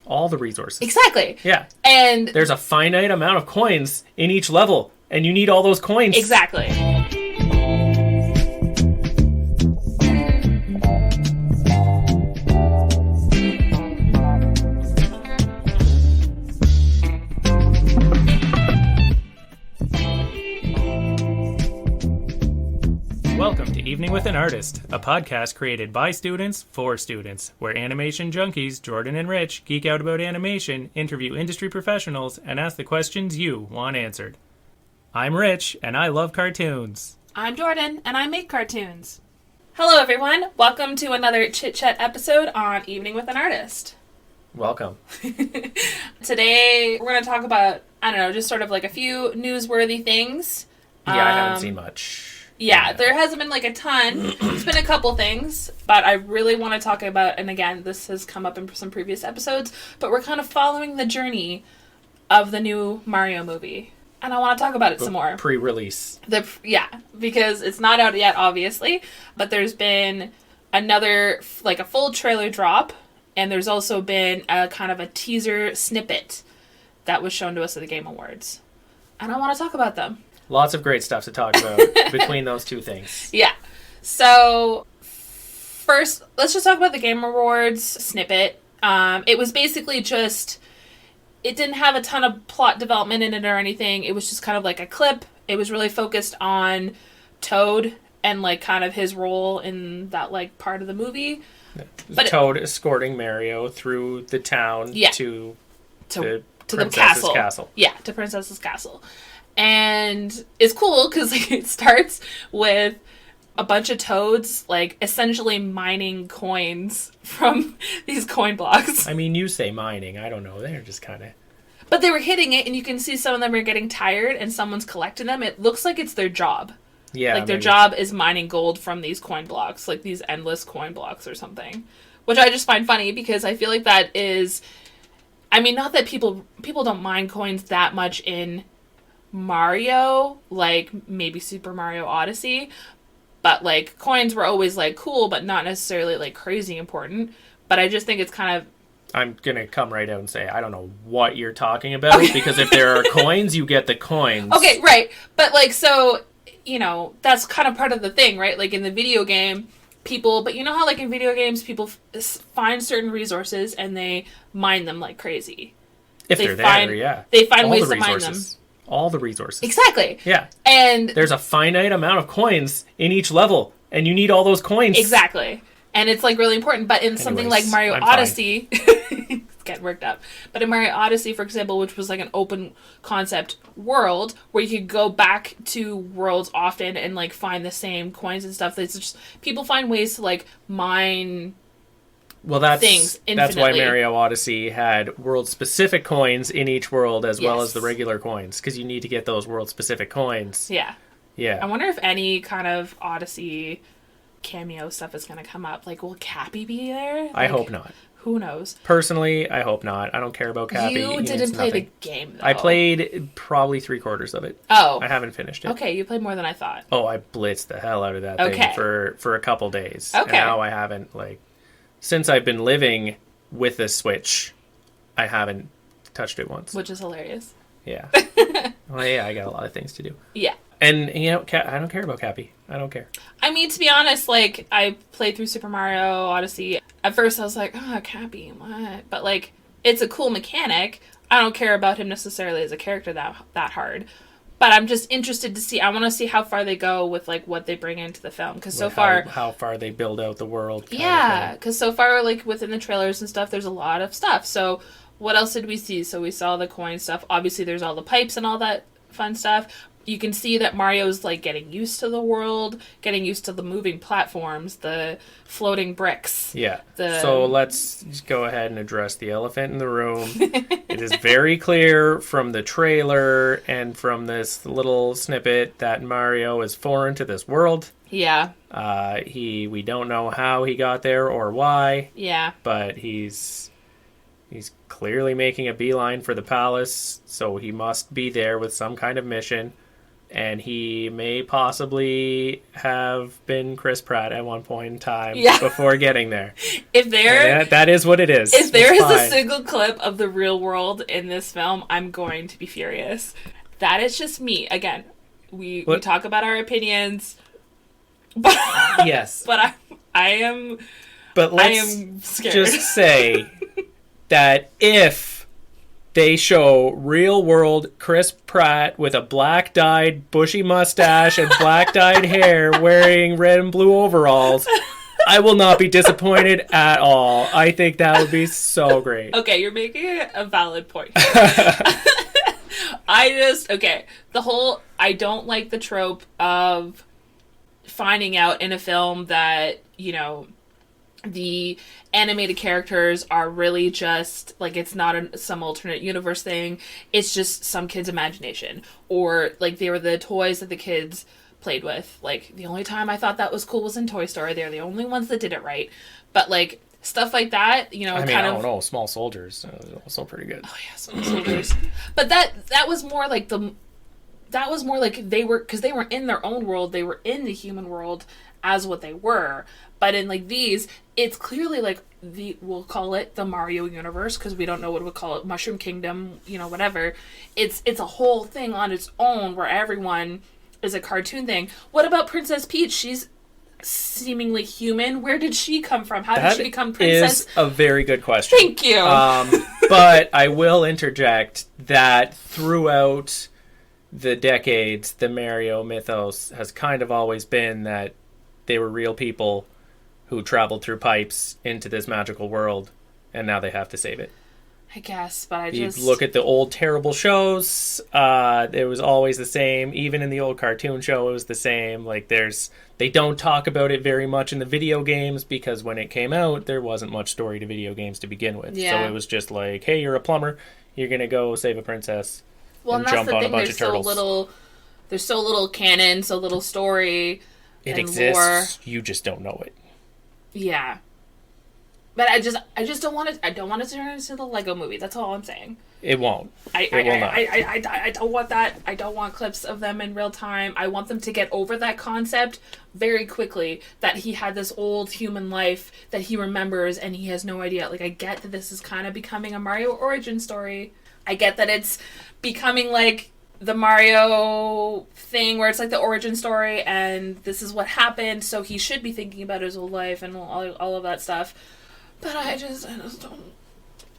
All the resources. Exactly. Yeah. And there's a finite amount of coins in each level, and you need all those coins. Exactly. Welcome to Evening with an Artist, a podcast created by students for students, where animation junkies Jordan and Rich geek out about animation, interview industry professionals, and ask the questions you want answered. I'm Rich, and I love cartoons. I'm Jordan, and I make cartoons. Hello, everyone. Welcome to another Chit Chat episode on Evening with an Artist. Welcome. Today, we're going to talk about, just sort of like a few newsworthy things. Yeah, I haven't seen much. Yeah, there hasn't been like a ton. It's been a couple things, but I really want to talk about, and again, this has come up in some previous episodes, but we're kind of following the journey of the new Mario movie. And I want to talk about it some more. Pre-release. Because it's not out yet, obviously, but there's been another, like a full trailer drop, and there's also been a kind of a teaser snippet that was shown to us at the Game Awards. And I want to talk about them. Lots of great stuff to talk about between those two things. Yeah. So, first, let's just talk about the Game Awards snippet. It was basically just... It didn't have a ton of plot development in it or anything. It was just kind of like a clip. It was really focused on Toad and, like, kind of his role in that, like, part of the movie. But Toad escorting Mario through the town to the castle. Yeah, to Princess's Castle. And it's cool because like, it starts with a bunch of toads, like, essentially mining coins from these coin blocks. I mean, you say mining. I don't know. They're just kind of... But they were hitting it, and you can see some of them are getting tired, and someone's collecting them. It looks like it's their job. Yeah, like, their job is mining gold from these coin blocks, like these endless coin blocks or something. Which I just find funny, because I feel like that is... I mean, not that people don't mine coins that much in Mario, like maybe Super Mario Odyssey, but like coins were always like cool but not necessarily like crazy important. But I just think it's kind of... I'm gonna come right out and say I don't know what you're talking about, because if there are coins, you get the coins. Okay, right. But like, so, that's kind of part of the thing, right? Like in the video game, but you know how like in video games people find certain resources and they mine them like crazy. If they're there, yeah. They find ways to mine them. All the resources. Exactly. Yeah. And there's a finite amount of coins in each level, and you need all those coins. Exactly. And it's like really important. But in something like Mario Odyssey, it's getting worked up. But in Mario Odyssey, for example, which was like an open concept world where you could go back to worlds often and like find the same coins and stuff. It's just people find ways to like mine. Well, that's why Mario Odyssey had world-specific coins in each world as well as the regular coins, because you need to get those world-specific coins. Yeah. Yeah. I wonder if any kind of Odyssey cameo stuff is going to come up. Like, will Cappy be there? Like, I hope not. Who knows? Personally, I hope not. I don't care about Cappy. You didn't play the game, though. I played probably 3/4 of it. Oh. I haven't finished it. Okay, you played more than I thought. Oh, I blitzed the hell out of that thing for a couple days. Okay. And now I haven't, like... Since I've been living with this Switch, I haven't touched it once. Which is hilarious. Yeah. Well, yeah, I got a lot of things to do. Yeah. And, I don't care about Cappy. I don't care. I mean, to be honest, like, I played through Super Mario Odyssey. At first, I was like, Cappy, what? But, like, it's a cool mechanic. I don't care about him necessarily as a character that hard. But I'm just interested to see. I want to see how far they go with like what they bring into the film, because so far how far they build out the world. Yeah, because so far, like within the trailers and stuff, there's a lot of stuff. So what else did we see? So we saw the coin stuff. Obviously, there's all the pipes and all that fun stuff. You can see that Mario's like getting used to the world, getting used to the moving platforms, the floating bricks. Yeah. So let's just go ahead and address the elephant in the room. It is very clear from the trailer and from this little snippet that Mario is foreign to this world. Yeah. We don't know how he got there or why. Yeah. But he's clearly making a beeline for the palace, so he must be there with some kind of mission. And he may possibly have been Chris Pratt at one point in time before getting there. If there... That is what it is. If there is a single clip of the real world in this film, I'm going to be furious. That is just me. Again, we talk about our opinions. But, yes. But I am scared. Just say that if they show real world Chris Pratt with a black dyed bushy mustache and black dyed hair wearing red and blue overalls, I will not be disappointed at all. I think that would be so great. Okay, you're making a valid point. I don't like the trope of finding out in a film that, you know, the animated characters are really just, like, it's not some alternate universe thing. It's just some kid's imagination. Or, like, they were the toys that the kids played with. Like, the only time I thought that was cool was in Toy Story. They're the only ones that did it right. But, like, stuff like that, you know, I don't know. Small Soldiers also pretty good. Oh, yeah, Small Soldiers. But that was more like that was more like they were, because they were in their own world. They were in the human world as what they were. But in, like, these, it's clearly, like, we'll call it the Mario universe, because we don't know what we'll call it, Mushroom Kingdom, you know, whatever. It's a whole thing on its own where everyone is a cartoon thing. What about Princess Peach? She's seemingly human. Where did she come from? How did she become princess? That is a very good question. Thank you. But I will interject that throughout the decades, the Mario mythos has kind of always been that they were real people who traveled through pipes into this magical world, and now they have to save it. I guess, but You look at the old terrible shows, it was always the same. Even in the old cartoon show, it was the same. Like, they don't talk about it very much in the video games, because when it came out, there wasn't much story to video games to begin with. Yeah. So it was just like, hey, you're a plumber, you're gonna go save a princess, and jump on a bunch of turtles. There's so little canon, so little story. It exists, lore. You just don't know it. Yeah. But I just don't want it. I don't want it to turn into the Lego movie. That's all I'm saying. It won't. I don't want that. I don't want clips of them in real time. I want them to get over that concept very quickly, that he had this old human life that he remembers and he has no idea. Like, I get that this is kind of becoming a Mario origin story. I get that it's becoming like the Mario thing where it's like the origin story and this is what happened, so he should be thinking about his old life and all of that stuff. But I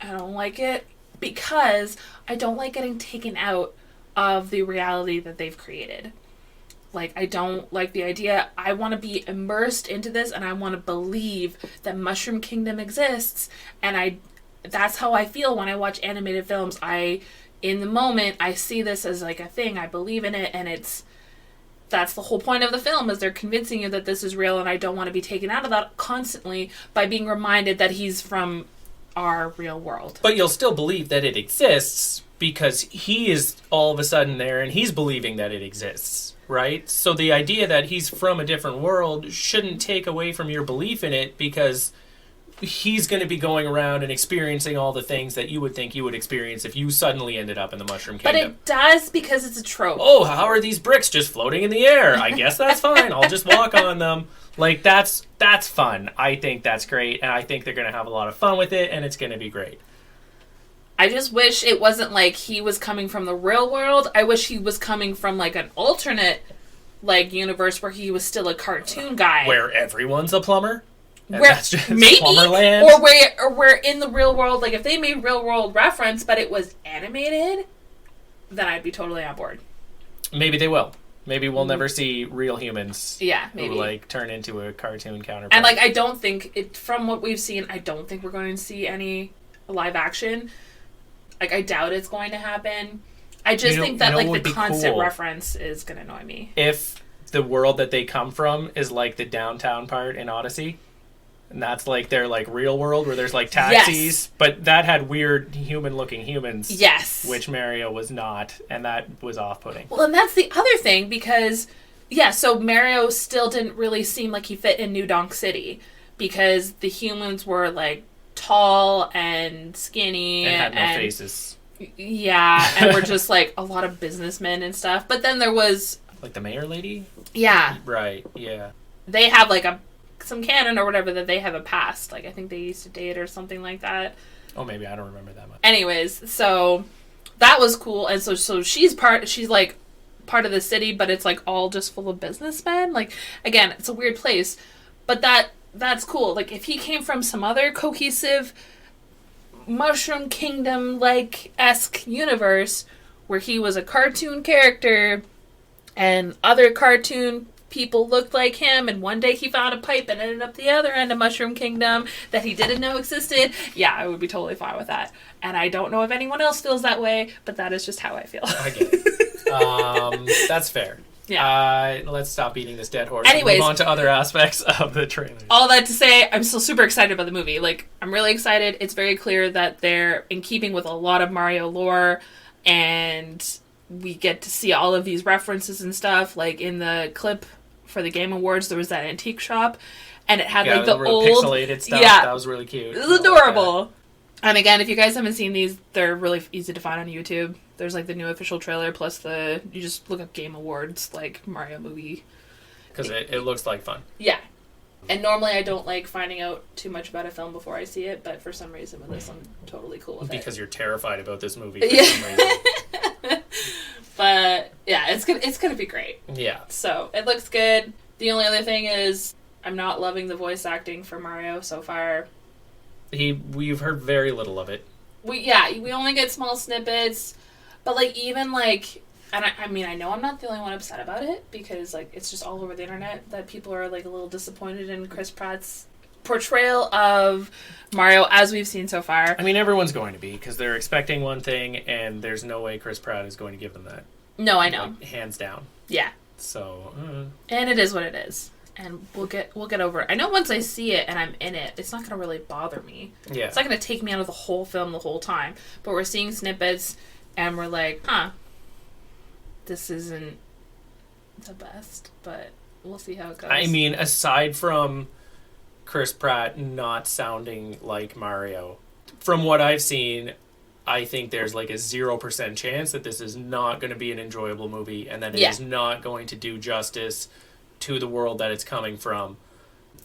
don't like it, because I don't like getting taken out of the reality that they've created. Like, I don't like the idea. I want to be immersed into this, and I want to believe that Mushroom Kingdom exists, and that's how I feel when I watch animated films. In the moment, I see this as like a thing, I believe in it, and that's the whole point of the film, is they're convincing you that this is real, and I don't want to be taken out of that constantly by being reminded that he's from our real world. But you'll still believe that it exists, because he is all of a sudden there, and he's believing that it exists, right? So the idea that he's from a different world shouldn't take away from your belief in it, because he's going to be going around and experiencing all the things that you would think you would experience if you suddenly ended up in the Mushroom Kingdom. But it does, because it's a trope. Oh, how are these bricks just floating in the air? I guess that's fine. I'll just walk on them. Like, that's fun. I think that's great, and I think they're going to have a lot of fun with it, and it's going to be great. I just wish it wasn't like he was coming from the real world. I wish he was coming from, like, an alternate, like, universe where he was still a cartoon guy. Where everyone's a plumber? Where maybe, or where in the real world, like, if they made real world reference, but it was animated, then I'd be totally on board. Maybe they will. Maybe we'll never see real humans. Yeah, maybe. Who, like, turn into a cartoon counterpart. And, like, I don't think from what we've seen, I don't think we're going to see any live action. Like, I doubt it's going to happen. I just think that, like, the constant reference is going to annoy me. If the world that they come from is like the downtown part in Odyssey. And that's like their like real world where there's like taxis, yes. But that had weird human-looking humans. Yes. Which Mario was not, and that was off-putting. Well, and that's the other thing, because, yeah, so Mario still didn't really seem like he fit in New Donk City, because the humans were like tall and skinny. And had no faces. Yeah, and we're just, like, a lot of businessmen and stuff. But then there was... Like the mayor lady? Yeah. Right, yeah. They have, like, some canon or whatever that they have a past. Like, I think they used to date or something like that. Oh, maybe. I don't remember that much. Anyways, so that was cool. And so she's, like, part of the city, but it's, like, all just full of businessmen. Like, again, it's a weird place. But that's cool. Like, if he came from some other cohesive Mushroom Kingdom-like-esque universe where he was a cartoon character and other cartoon people looked like him, and one day he found a pipe and ended up the other end of Mushroom Kingdom that he didn't know existed, yeah, I would be totally fine with that. And I don't know if anyone else feels that way, but that is just how I feel. I get it. That's fair. Yeah. Let's stop beating this dead horse Anyways, and move on to other aspects of the trailer. All that to say, I'm still super excited about the movie. Like, I'm really excited. It's very clear that they're in keeping with a lot of Mario lore, and we get to see all of these references and stuff. Like, in the clip for the Game Awards, there was that antique shop, and it had, like, the real old... pixelated stuff. Yeah. That was really cute. It was adorable. And again, if you guys haven't seen these, they're really easy to find on YouTube. There's, like, the new official trailer, plus you just look up Game Awards, like, Mario movie. Because it looks like fun. Yeah. And normally I don't like finding out too much about a film before I see it, but for some reason with this, I'm totally cool with it. Because you're terrified about this movie for some reason. But, yeah, it's gonna be great. Yeah. So, it looks good. The only other thing is, I'm not loving the voice acting for Mario so far. We've heard very little of it. We only get small snippets, but, like, even, like, and I mean, I know I'm not the only one upset about it, because, like, it's just all over the internet that people are, like, a little disappointed in Chris Pratt's portrayal of Mario as we've seen so far. I mean, everyone's going to be, because they're expecting one thing, and there's no way Chris Pratt is going to give them that. No, I know. Like, hands down. Yeah. So, And it is what it is. And we'll get over it. I know once I see it and I'm in it, it's not going to really bother me. Yeah. It's not going to take me out of the whole film the whole time. But we're seeing snippets, and we're like, this isn't the best, but we'll see how it goes. I mean, aside from Chris Pratt not sounding like Mario, from what I've seen, I think there's like a 0% chance that this is not going to be an enjoyable movie, and that it is not going to do justice to the world that it's coming from.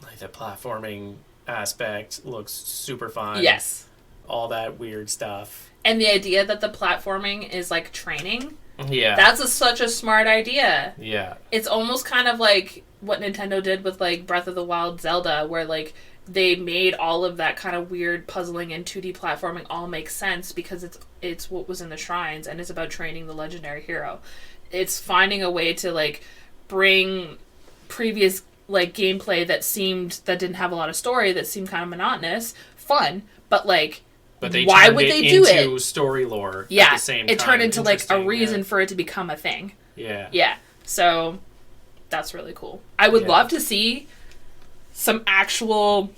Like, the platforming aspect looks super fun. Yes. All that weird stuff. And the idea that the platforming is like training. Yeah. That's such a smart idea. Yeah. It's almost kind of like what Nintendo did with, like, Breath of the Wild Zelda, where, like, they made all of that kind of weird puzzling and 2D platforming all make sense because it's what was in the shrines, and it's about training the legendary hero. It's finding a way to, like, bring previous, like, gameplay that didn't have a lot of story, that seemed kind of monotonous, fun, but, like, why would they do it? Into story lore. Yeah, at the same time. it turned into, like, a reason for it to become a thing. Yeah. Yeah. So that's really cool. I would love to see some actual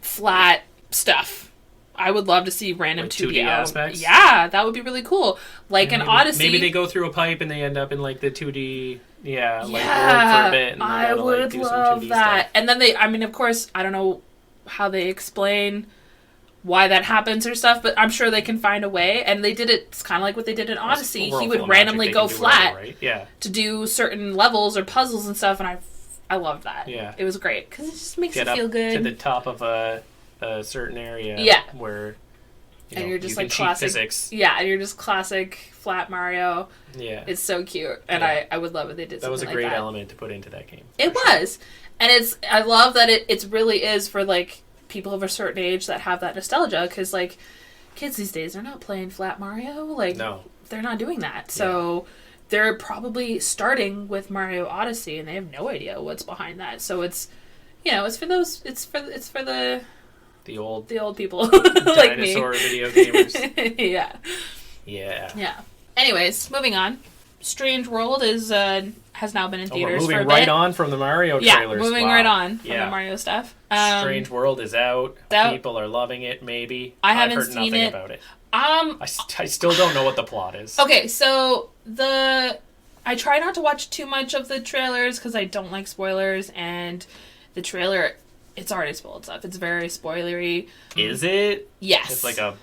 flat stuff. I would love to see random like 2D aspects. Yeah, that would be really cool. Like an Odyssey. Maybe they go through a pipe and they end up in, like, the 2D. Yeah, like, world for a bit. And I would like, do love some 2D that. Stuff. And then I mean, of course, I don't know how they explain why that happens or stuff, but I'm sure they can find a way. And they did it. It's kind of like what they did in Odyssey. He would randomly go flat to do certain levels or puzzles and stuff, and I loved that. Yeah, it was great because it just makes you feel good. To the top of a certain area. Yeah, where and you're just like classic classic physics. Yeah, and you're just classic flat Mario. Yeah, it's so cute, and I would love it. They did. That was a great like element to put into that game. It was, and I love that it really is for, like, people of a certain age that have that nostalgia, because, like, kids these days, they're not playing flat Mario. Like, no, they're not doing that. So they're probably starting with Mario Odyssey, and they have no idea what's behind that. So it's, it's for those. It's for the old people like me. Dinosaur video gamers. Yeah. Anyways, moving on. Strange World has now been in theaters we're moving for a right bit. on from the Mario trailers. Yeah, moving right on from the Mario stuff. Strange World is out. People are loving it, maybe. I haven't I've heard seen nothing it. about it. I still don't know what the plot is. Okay, so I try not to watch too much of the trailers because I don't like spoilers, and the trailer, it's already spoiled stuff. It's very spoilery. Is it? Yes. It's like a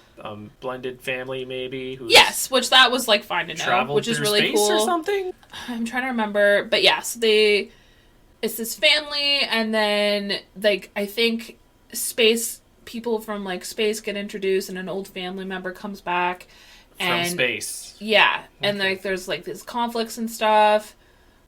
blended family maybe. Who's yes, which that was like fine to know, which is really space cool. Or something. I'm trying to remember, but yes, it's this family, and then like I think space people from like space get introduced, and an old family member comes back From space. Yeah, and like there's like these conflicts and stuff.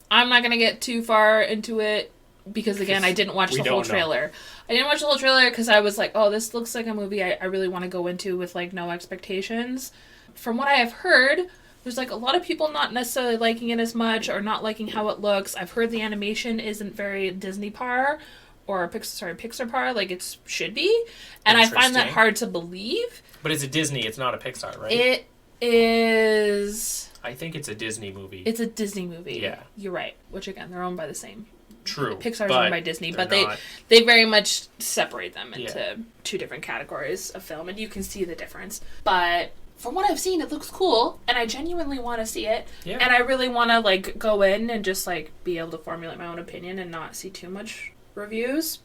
I'm not gonna get too far into it because again, I didn't watch the whole trailer. I didn't watch the whole trailer because I was like, oh, this looks like a movie I really want to go into with like no expectations. From what I have heard, there's like a lot of people not necessarily liking it as much or not liking how it looks. I've heard the animation isn't very Disney-par or Pixar-par like it should be. And I find that hard to believe. But it's a Disney, it's not a Pixar, right? It is... I think it's a Disney movie. It's a Disney movie. Yeah. You're right. Which again, they're owned by the same. True. Pixar's owned by Disney, but they very much separate them into two different categories of film, and you can see the difference. But from what I've seen, it looks cool, and I genuinely want to see it. Yeah. And I really want to like go in and just like be able to formulate my own opinion and not see too much reviews.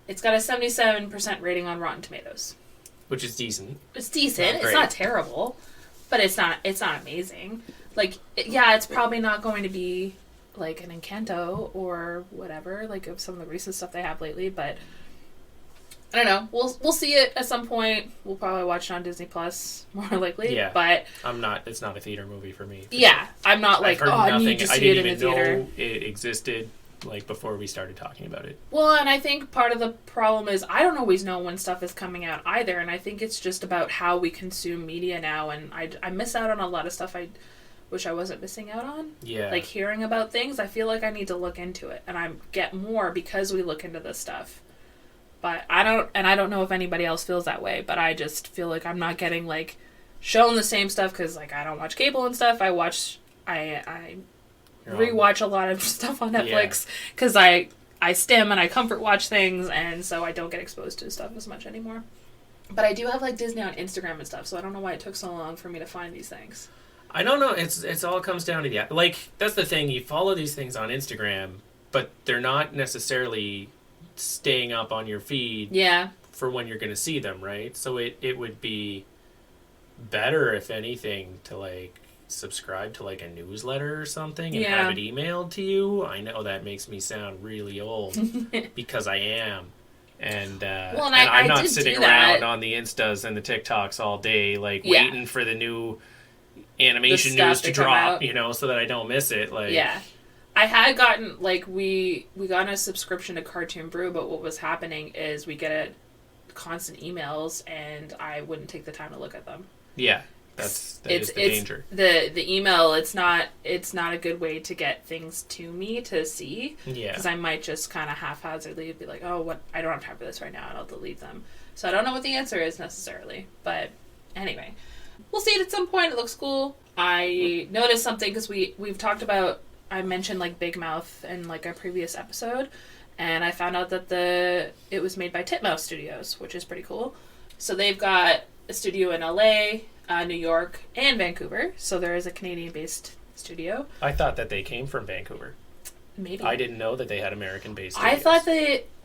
It's got a 77% rating on Rotten Tomatoes, which is decent. It's decent. It's not terrible, but it's not amazing. Like, yeah, it's probably not going to be like an Encanto or whatever, like of some of the recent stuff they have lately, but I don't know. We'll see it at some point. We'll probably watch it on Disney Plus more likely. Yeah, but it's not a theater movie for me. Yeah, sure. I'm not like, I need to see it in the theater. I didn't even know it existed like before we started talking about it. Well, and I think part of the problem is I don't always know when stuff is coming out either, and I think it's just about how we consume media now, and I miss out on a lot of stuff I wish I wasn't missing out on. Yeah. Like hearing about things, I feel like I need to look into it, and I get more because we look into this stuff. But I don't know if anybody else feels that way, but I just feel like I'm not getting like shown the same stuff because like I don't watch cable and stuff. I rewatch a lot of stuff on Netflix because I stim and I comfort watch things, and so I don't get exposed to stuff as much anymore. But I do have like Disney on Instagram and stuff, so I don't know why it took so long for me to find these things. I don't know. It's all comes down to like that's the thing. You follow these things on Instagram, but they're not necessarily staying up on your feed. Yeah. For when you're going to see them, right? So it would be better, if anything, to like subscribe to like a newsletter or something and have it emailed to you. I know that makes me sound really old because I am. And I'm not sitting around on the Instas and the TikToks all day, like waiting for the new animation news to drop, so that I don't miss it. Like, yeah, I had gotten like we got a subscription to Cartoon Brew, but what was happening is we get constant emails, and I wouldn't take the time to look at them. Yeah, that is the danger. The email, it's not a good way to get things to me to see. Yeah, because I might just kind of haphazardly be like, oh, what, I don't have time for this right now, and I'll delete them. So I don't know what the answer is necessarily, but anyway. We'll see it at some point. It looks cool. I noticed something because we've talked about, I mentioned like Big Mouth in like a previous episode, and I found out that it was made by Titmouse Studios, which is pretty cool. So they've got a studio in LA, New York, and Vancouver. So there is a Canadian-based studio. I thought that they came from Vancouver. Maybe. I didn't know that they had American-based studios.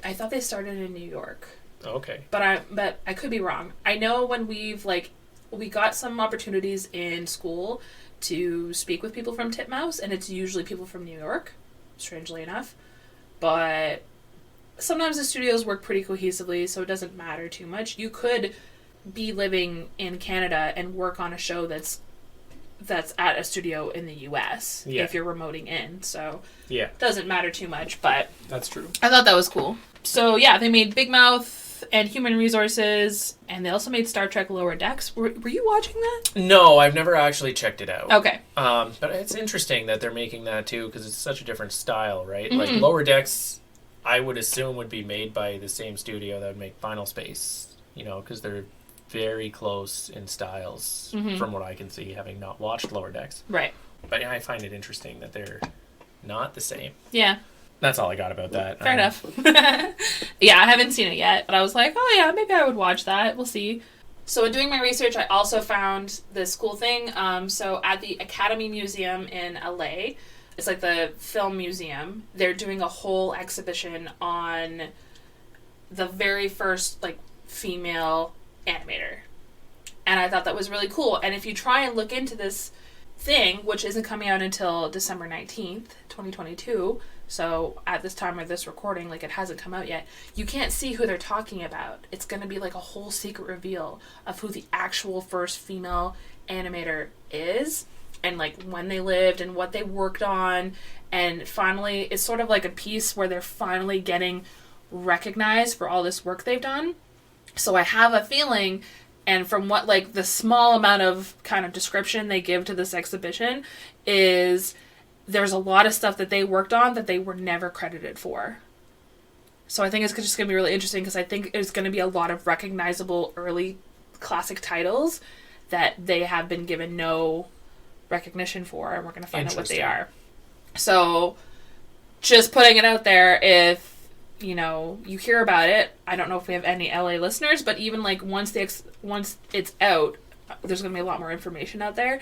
I thought they started in New York. Okay. But I could be wrong. I know when we got some opportunities in school to speak with people from Titmouse, and it's usually people from New York, strangely enough. But sometimes the studios work pretty cohesively, so it doesn't matter too much. You could be living in Canada and work on a show that's at a studio in the US if you're remoting in. So it doesn't matter too much, but that's true. I thought that was cool. So yeah, they made Big Mouth and Human Resources, and they also made Star Trek Lower Decks. Were you watching that? No, I've never actually checked it out. Okay. But it's interesting that they're making that too, because it's such a different style, right? Mm-hmm. Like Lower Decks, I would assume would be made by the same studio that would make Final Space, because they're very close in styles from what I can see, having not watched Lower Decks. Right. But yeah, I find it interesting that they're not the same. Yeah. That's all I got about that. Fair enough. Yeah, I haven't seen it yet, but I was like, oh yeah, maybe I would watch that. We'll see. So in doing my research, I also found this cool thing. So at the Academy Museum in LA, it's like the film museum, they're doing a whole exhibition on the very first like female animator. And I thought that was really cool. And if you try and look into this thing, which isn't coming out until December 19th, 2022, so at this time of this recording, like, it hasn't come out yet, you can't see who they're talking about. It's going to be like a whole secret reveal of who the actual first female animator is, and like when they lived and what they worked on. And finally, it's sort of like a piece where they're finally getting recognized for all this work they've done. So I have a feeling, and from what, like, the small amount of kind of description they give to this exhibition, is there's a lot of stuff that they worked on that they were never credited for. So I think it's just going to be really interesting, because I think it's going to be a lot of recognizable early classic titles that they have been given no recognition for, and we're going to find out what they are. So just putting it out there, if you know, you hear about it, I don't know if we have any LA listeners, but even like once it's out, there's going to be a lot more information out there.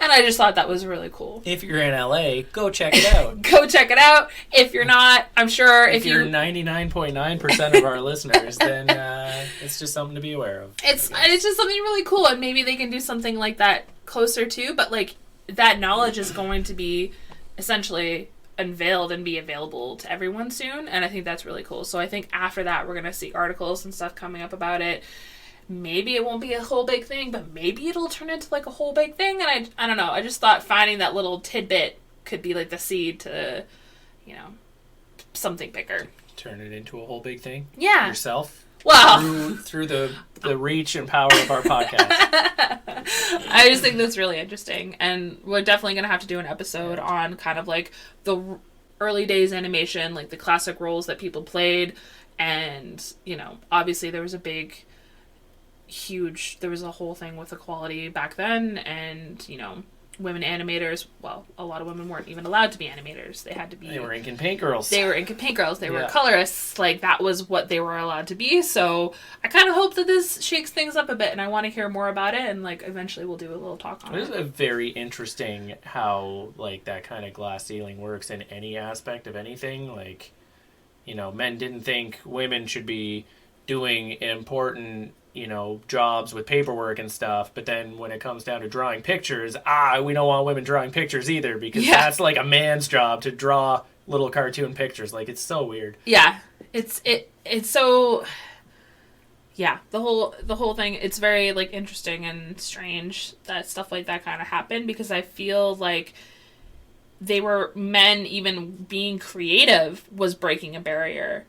And I just thought that was really cool. If you're in LA, go check it out. Go check it out. If you're not, I'm sure if you're 99.9% of our listeners, then it's just something to be aware of. It's just something really cool, and maybe they can do something like that closer to, but like that knowledge is going to be essentially unveiled and be available to everyone soon, and I think that's really cool. So I think after that we're going to see articles and stuff coming up about it. Maybe it won't be a whole big thing, but maybe it'll turn into like a whole big thing, and I don't know. I just thought finding that little tidbit could be like the seed to, you know, something bigger. Turn it into a whole big thing? Yeah. Yourself? Well, through the reach and power of our podcast. I just think that's really interesting, and we're definitely going to have to do an episode on kind of like the early days animation, like the classic roles that people played, and, you know, obviously there was a whole thing with equality back then, and, you know, women animators, well, a lot of women weren't even allowed to be animators. They were ink and paint girls. They were colorists. Like, that was what they were allowed to be. So I kind of hope that this shakes things up a bit, and I want to hear more about it, and like eventually we'll do a little talk on it. It is very interesting how like that kind of glass ceiling works in any aspect of anything. Like, you know, men didn't think women should be doing important, you know, jobs with paperwork and stuff, but then when it comes down to drawing pictures, we don't want women drawing pictures either, because that's like a man's job to draw little cartoon pictures. Like, it's so weird. Yeah. It's so, yeah, the whole thing, it's very like interesting and strange that stuff like that kind of happened, because I feel like men even being creative was breaking a barrier.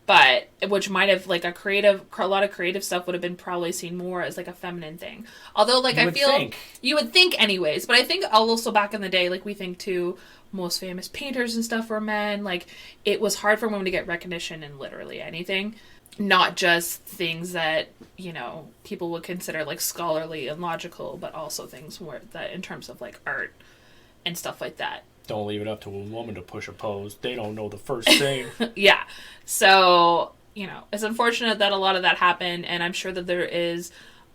But, which might have, like, a lot of creative stuff would have been probably seen more as, like, a feminine thing. Although, like, you would think anyways. But I think also back in the day, like, we think, too, most famous painters and stuff were men. Like, it was hard for women to get recognition in literally anything. Not just things that, you know, people would consider, like, scholarly and logical, but also things that in terms of, like, art and stuff like that. Don't leave it up to a woman to push a pose. They don't know the first thing. Yeah. So, you know, it's unfortunate that a lot of that happened, and I'm sure that there is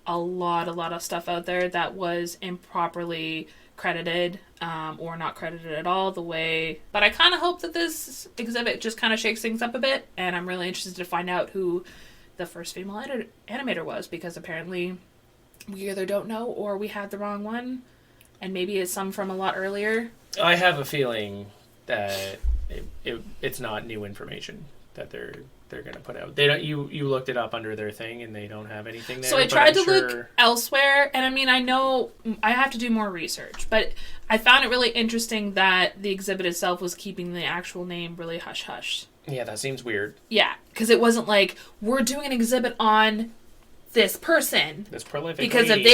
a lot of stuff out there that was improperly credited, or not credited at all but I kind of hope that this exhibit just kind of shakes things up a bit, and I'm really interested to find out who the first female animator was, because apparently we either don't know or we had the wrong one, and maybe it's some from a lot earlier. I have a feeling that it's not new information that they're going to put out. They don't. You looked it up under their thing, and they don't have anything there. So I tried to look elsewhere, and I mean, I know I have to do more research, but I found it really interesting that the exhibit itself was keeping the actual name really hush-hush. Yeah, that seems weird. Yeah, because it wasn't like, we're doing an exhibit on this person. This prolific because lady. if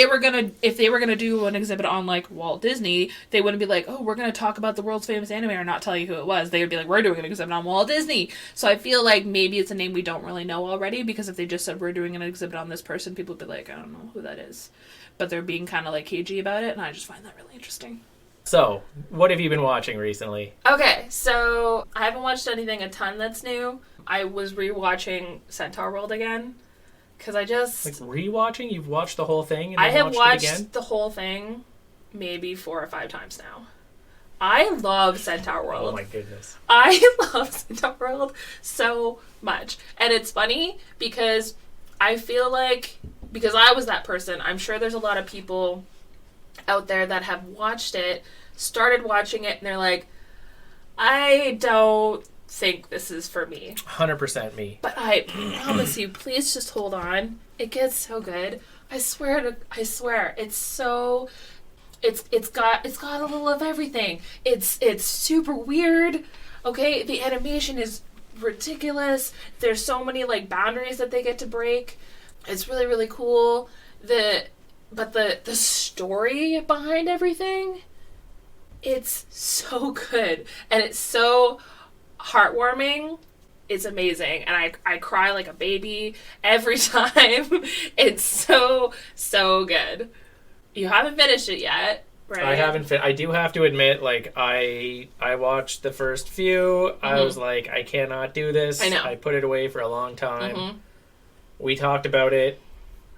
they were gonna do an exhibit on like Walt Disney, they wouldn't be like, oh, we're gonna talk about the world's famous animator and not tell you who it was. They would be like, we're doing an exhibit on Walt Disney. So I feel like maybe it's a name we don't really know already, because if they just said we're doing an exhibit on this person, people would be like, I don't know who that is. But they're being kind of like cagey about it, and I just find that really interesting. So, what have you been watching recently? Okay, so I haven't watched anything a ton that's new. I was rewatching Centaur World again. Because I just... Like, rewatching? You've watched the whole thing and I then have watched it again? watched the whole thing maybe 4 or 5 times now. I love Centaur World. Oh my goodness. I love Centaur World so much. And it's funny because I feel like because I was that person. I'm sure there's a lot of people out there that have watched it, started watching it, and they're like, I don't think this is for me. 100% me. But I promise you, please just hold on. It gets so good. I swear, it's so... It's got a little of everything. It's super weird. Okay, the animation is ridiculous. There's so many like boundaries that they get to break. It's really, really cool. But the story behind everything, it's so good, and it's so heartwarming. It's amazing, and I cry like a baby every time. It's so good. You haven't finished it yet, right? I haven't. I do have to admit, like, I watched the first few. Mm-hmm. I was like, I cannot do this. I know. I put it away for a long time. Mm-hmm. We talked about it,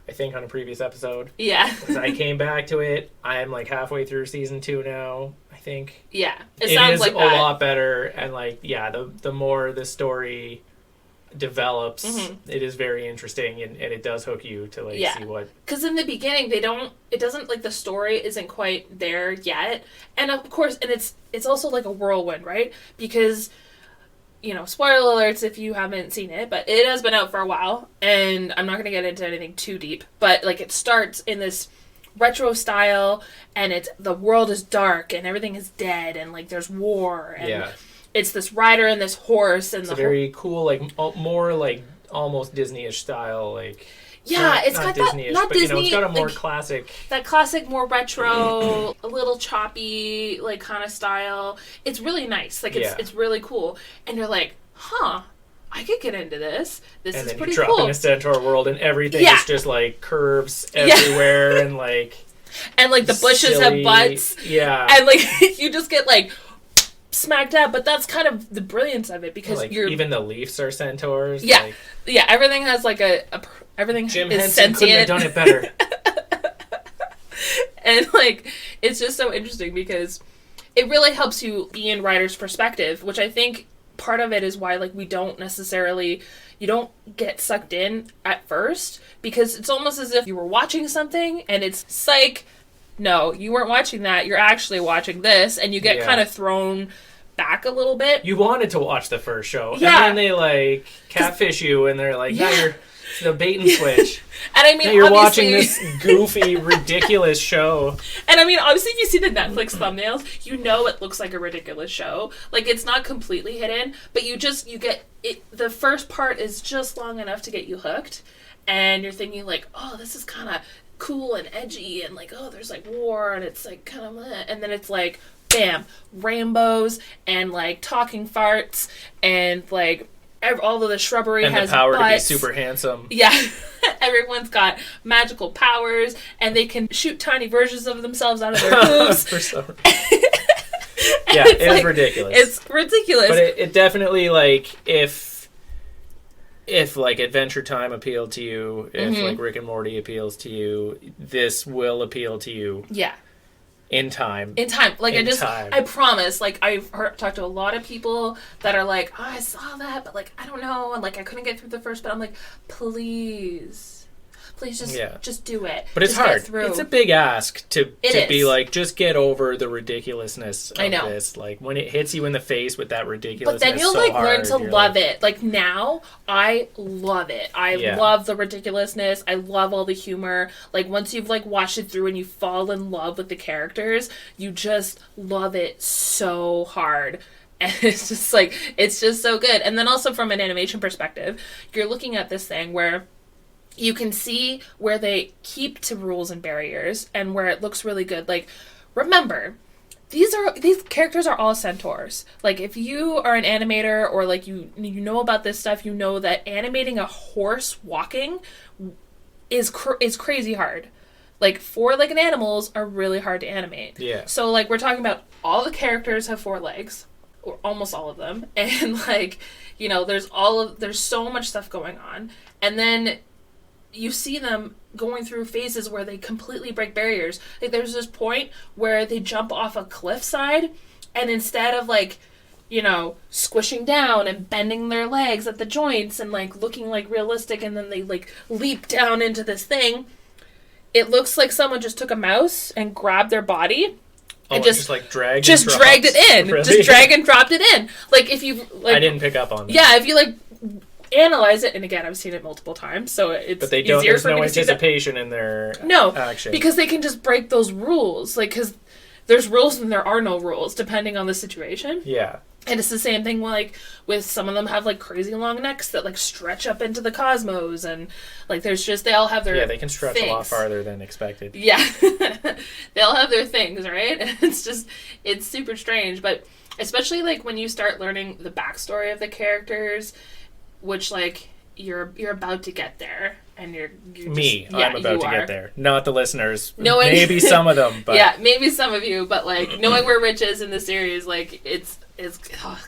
I think, on a previous episode. Yeah. I came back to it. I'm like halfway through season 2 now, I think. Yeah. It sounds like that. It is a lot better, and like, yeah, the more the story develops, it is very interesting, and it does hook you to like see what, because in the beginning it doesn't like, the story isn't quite there yet, and of course, and it's also like a whirlwind, right? Because, you know, spoiler alerts if you haven't seen it, but it has been out for a while, and I'm not going to get into anything too deep, but like, it starts in this retro style, and the world is dark and everything is dead, and like there's war, and it's this rider and this horse, and it's a very cool, like, more like almost Disney-ish style, like, it's got Disney-ish, that, not but, Disney, you know, it's got a more like, classic, that classic, more retro, a little choppy, like, kind of style. It's really nice, like, it's really cool, and you're like, I could get into this. This is pretty cool. And then you drop in a Centaur world, and everything is just like curves everywhere, and like, and like the bushes silly, have butts, and like you just get like smacked up. But that's kind of the brilliance of it, because like, even the leaves are centaurs. Like, everything has like everything Jim is Henson sentient. Couldn't have done it better. And like, it's just so interesting because it really helps you be in writer's perspective, which I think part of it is why, like, you don't get sucked in at first, because it's almost as if you were watching something and it's like, no, you weren't watching that, you're actually watching this, and you get kind of thrown back a little bit. You wanted to watch the first show, and then they like catfish you, and they're like, now you're the bait and switch. And I mean, now you're watching this goofy, ridiculous show. And I mean, obviously, if you see the Netflix thumbnails, you know it looks like a ridiculous show. Like, it's not completely hidden, but you get it. The first part is just long enough to get you hooked, and you're thinking like, oh, this is kind of cool and edgy, and like, oh, there's like war, and it's like kind of, and then it's like, bam, rainbows and like talking farts, and like all of the shrubbery and has the power butts. to be super handsome. Yeah. Everyone's got magical powers, and they can shoot tiny versions of themselves out of their hooves. For some it's like, ridiculous. It's ridiculous. But it definitely, like, if like Adventure Time appealed to you, if like Rick and Morty appeals to you, this will appeal to you. Yeah. In time. Like, I promise, like, I've talked to a lot of people that are like, oh, I saw that, but like, I don't know, and like, I couldn't get through the first, but I'm like, please just do it. But it's hard. It's a big ask to be like, just get over the ridiculousness of this. Like, when it hits you in the face with that ridiculousness, but then you'll like learn to love it. Like, now I love it. I love the ridiculousness. I love all the humor. Like, once you've like watched it through and you fall in love with the characters, you just love it so hard. And it's just so good. And then also from an animation perspective, you're looking at this thing where you can see where they keep to rules and barriers, and where it looks really good. Like, remember, these characters are all centaurs. Like, if you are an animator, or like you know about this stuff, you know that animating a horse walking is crazy hard. Like, 4-legged animals are really hard to animate. Yeah. So like, we're talking about all the characters have 4 legs, or almost all of them, and like, you know, there's so much stuff going on, and then you see them going through phases where they completely break barriers. Like, there's this point where they jump off a cliffside, and instead of like you know, squishing down and bending their legs at the joints and, like, looking, like, realistic, and then they, like, leap down into this thing. It looks like someone just took a mouse and grabbed their body and just like dragged it in. Really? Just drag and dropped it in. Like, if you, like... I didn't pick up on that. Yeah, if you, like, analyze it, and again, I've seen it multiple times, so it's but they don't, easier there's for me no to see anticipation in their action. Because they can just break those rules. Like, because there's rules and there are no rules, depending on the situation. Yeah. And it's the same thing, like, with some of them have, like, crazy long necks that, like, stretch up into the cosmos, and, like, there's just, they all have their they can stretch things. a lot farther than expected. Yeah. They all have their things, right? And it's super strange, but especially, like, when you start learning the backstory of the characters, which, like, you're about to get there, and you're just, I'm about to get there. Not the listeners. Knowing, maybe some of them, but... Yeah, maybe some of you, but, like, knowing where Rich is in the series, like, it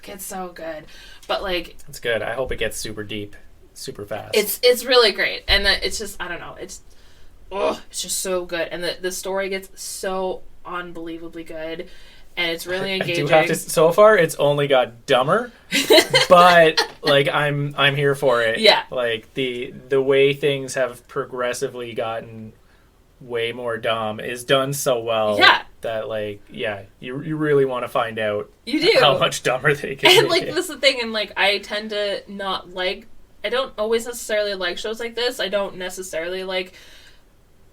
gets so good. But, like... It's good. I hope it gets super deep, super fast. It's really great. And it's just, I don't know, it's just so good. And the story gets so unbelievably good. And it's really engaging. I do have to, so far, it's only got dumber, but like I'm here for it. Yeah. Like the way things have progressively gotten way more dumb is done so well. Yeah. That like you really want to find out. You do how much dumber they can. And like this is the thing, and like I tend to not like. I don't always necessarily like shows like this. I don't necessarily like,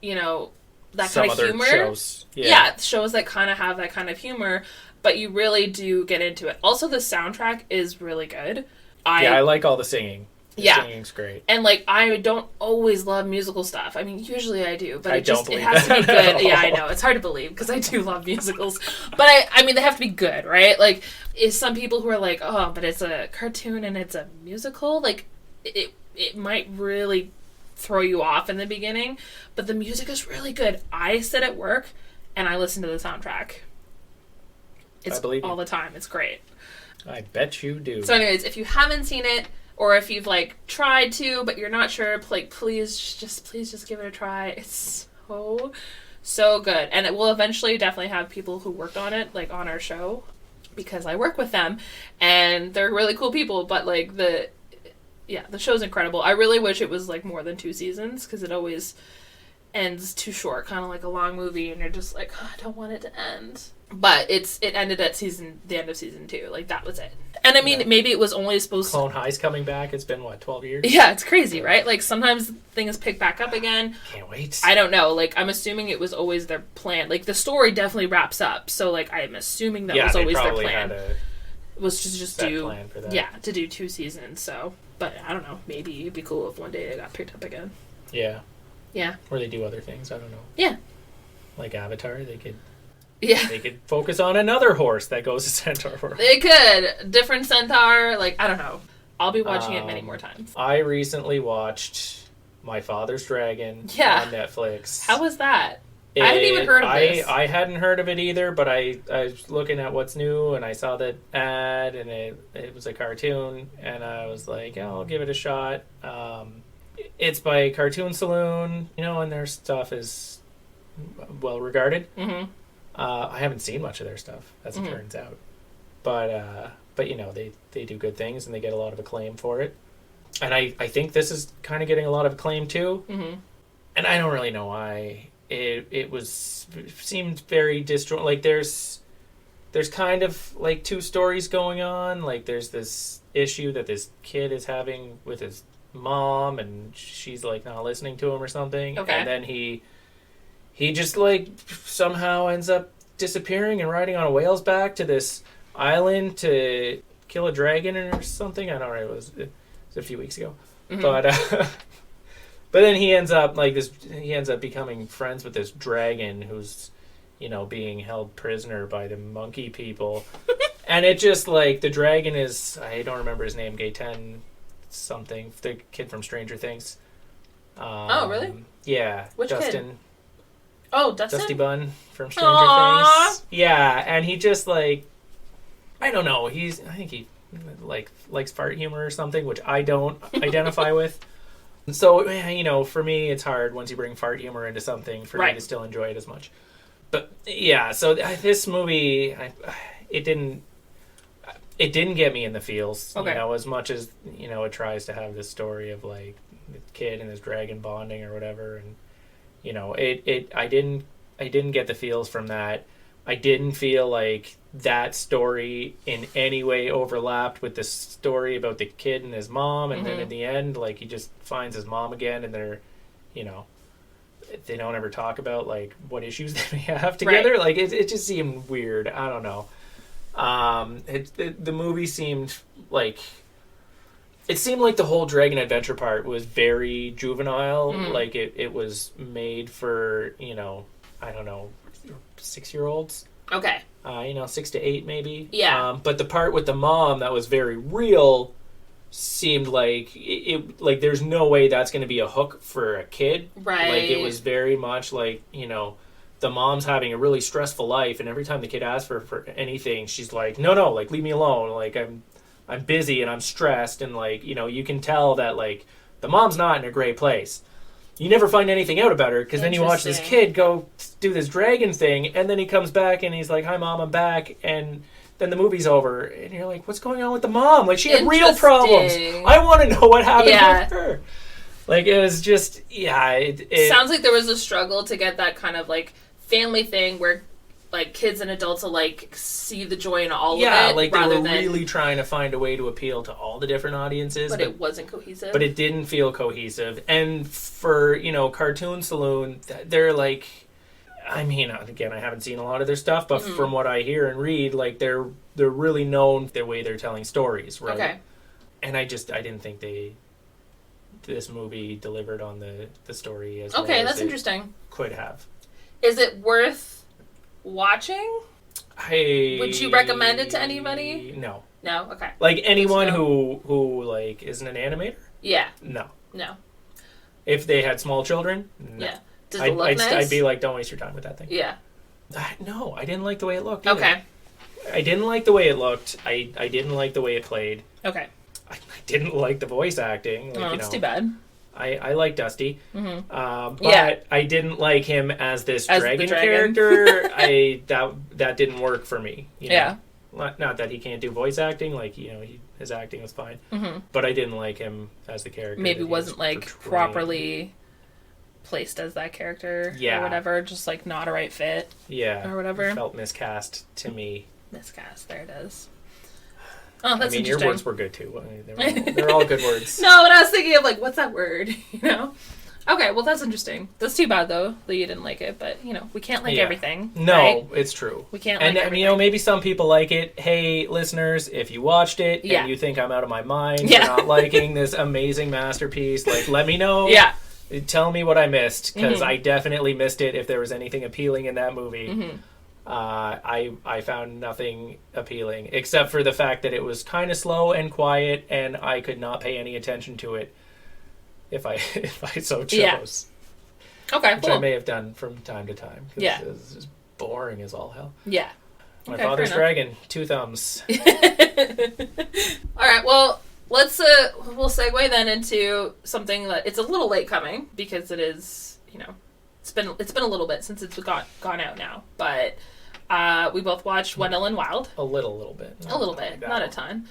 you know, that some kind of humor. Shows. Yeah, shows that kind of have that kind of humor, but you really do get into it. Also, the soundtrack is really good. I like all the singing. The singing's great. And like I don't always love musical stuff. I mean, usually I do, but it has that to be good. Yeah, I know. It's hard to believe because I do love musicals. But I mean, they have to be good, right? Like, is some people who are like, "Oh, but it's a cartoon and it's a musical." Like it might really throw you off in the beginning, but the music is really good. I sit at work and I listen to the soundtrack. It's all the time. It's great. I bet you do. So anyways, if you haven't seen it, or if you've like tried to but you're not sure, like please just give it a try. It's so good. And it will eventually definitely have people who worked on it like on our show, because I work with them and they're really cool people, but like the show's incredible. I really wish it was like more than 2 seasons, because it always ends too short, kind of like a long movie, and you're just like, oh, I don't want it to end. But it ended at the end of season 2. Like that was it. And I mean, maybe it was only supposed Clone High's coming back. It's been 12 years? Yeah, it's crazy, right? Like sometimes things pick back up again. Can't wait. I don't know. Like I'm assuming it was always their plan. Like the story definitely wraps up. So like I'm assuming that was always their plan. Was to just do plan for that. Yeah, to do 2 seasons. So, but I don't know. Maybe it'd be cool if one day it got picked up again. Yeah. Yeah. Or they do other things. I don't know. Yeah. Like Avatar, they could. Yeah. They could focus on another horse that goes to Centaur World. They could. Different Centaur. Like I don't know. I'll be watching it many more times. I recently watched My Father's Dragon on Netflix. How was that? I hadn't even heard of this. I hadn't heard of it either, but I was looking at what's new, and I saw that ad, and it was a cartoon, and I was like, oh, I'll give it a shot. It's by Cartoon Saloon, and their stuff is well regarded. Mm-hmm. I haven't seen much of their stuff, as it turns out, but they do good things, and they get a lot of acclaim for it, and I think this is kind of getting a lot of acclaim too, and I don't really know why. It seemed very disjointed. Like there's kind of like 2 stories going on. Like there's this issue that this kid is having with his mom, and she's like not listening to him or something. Okay. And then he just like somehow ends up disappearing and riding on a whale's back to this island to kill a dragon or something. I don't know. It was a few weeks ago, But then he ends up becoming friends with this dragon who's, being held prisoner by the monkey people. And it just like the dragon is, I don't remember his name, Gaten something, the kid from Stranger Things. Oh, really? Yeah. Which Dustin. Kid? Oh, Dustin? Dusty Bun from Stranger Things. Yeah, and he just like, I don't know, I think he likes fart humor or something, which I don't identify with. So, for me, it's hard once you bring fart humor into something for me to still enjoy it as much. But, yeah, so this movie, It didn't get me in the feels. Okay. You know, as much as, you know, it tries to have this story of, like, the kid and his dragon bonding or whatever. And, you know, I didn't get the feels from that. I didn't feel like that story in any way overlapped with the story about the kid and his mom. And then in the end, like, he just finds his mom again, and they're, you know, they don't ever talk about, like, what issues they may have together. Right. Like, it just seemed weird. I don't know. The movie seemed like... It seemed like the whole Dragon Adventure part was very juvenile. Like, it was made for, you know, I don't know, 6-year-olds. Okay. You know, 6 to 8 maybe. Yeah. But the part with the mom that was very real seemed like it like there's no way that's going to be a hook for a kid. Right. Like, it was very much like, you know, the mom's having a really stressful life, and every time the kid asks for anything, she's like, no, like, leave me alone. Like, I'm busy and I'm stressed, and, like, you know, you can tell that, like, the mom's not in a great place. You never find anything out about her, because then you watch this kid go do this dragon thing, and then he comes back and he's like, hi, Mom, I'm back, and then the movie's over, and you're like, what's going on with the mom? Like, she had real problems. I want to know what happened with her. Like, it was just, it sounds like there was a struggle to get that kind of, like, family thing where, like, kids and adults will, like, see the joy in all of it. Yeah, like, they were really trying to find a way to appeal to all the different audiences. But it wasn't cohesive. But it didn't feel cohesive. And for, you know, Cartoon Saloon, they're, like... I mean, again, I haven't seen a lot of their stuff, but from what I hear and read, like, they're really known for the way they're telling stories, right? Okay. And I didn't think this movie delivered on the story as well that's as interesting. Could have. Is it worth watching? Would you recommend it to anybody? No. No? Okay. Like, anyone who like, isn't an animator? Yeah. No. No. If they had small children? No. Yeah. Does it look nice? I'd be like, don't waste your time with that thing. Yeah. No, I didn't like the way it looked either. Okay. I didn't like the way it looked. I didn't like the way it played. Okay. I didn't like the voice acting. Like, it's too bad. I like Dusty. But Yeah. I didn't like him as this As dragon the dragon. character. That didn't work for me. You know? Yeah. Not that he can't do voice acting. Like, you know, his acting was fine. But I didn't like him as the character. Maybe wasn't, like, properly placed as that character or whatever. Just, like, not a right fit. Yeah. Or whatever. Felt miscast to me. Miscast. There it is. Oh, that's interesting. Your words were good, too. I mean, they're all good words. No, but I was thinking of, like, what's that word? You know? Okay, well, that's interesting. That's too bad, though, that you didn't like it. But, you know, we can't like everything. No, right? it's true. We can't like everything. And, you know, maybe some people like it. Hey, listeners, if you watched it and you think I'm out of my mind for not liking this amazing masterpiece, like, let me know. Yeah. Tell me what I missed, because I definitely missed it if there was anything appealing in that movie. I found nothing appealing, except for the fact that it was kind of slow and quiet, and I could not pay any attention to it if I so chose. Okay, which I may have done from time to time. It was just boring as all hell. Yeah. My father's dragon, 2 thumbs. All right, well, let's we'll segue then into something that it's a little late coming, because it is, you know, it's been a little bit since it's gone out now, but we both watched Wendell and Wild. A little bit. A little bit, not a ton.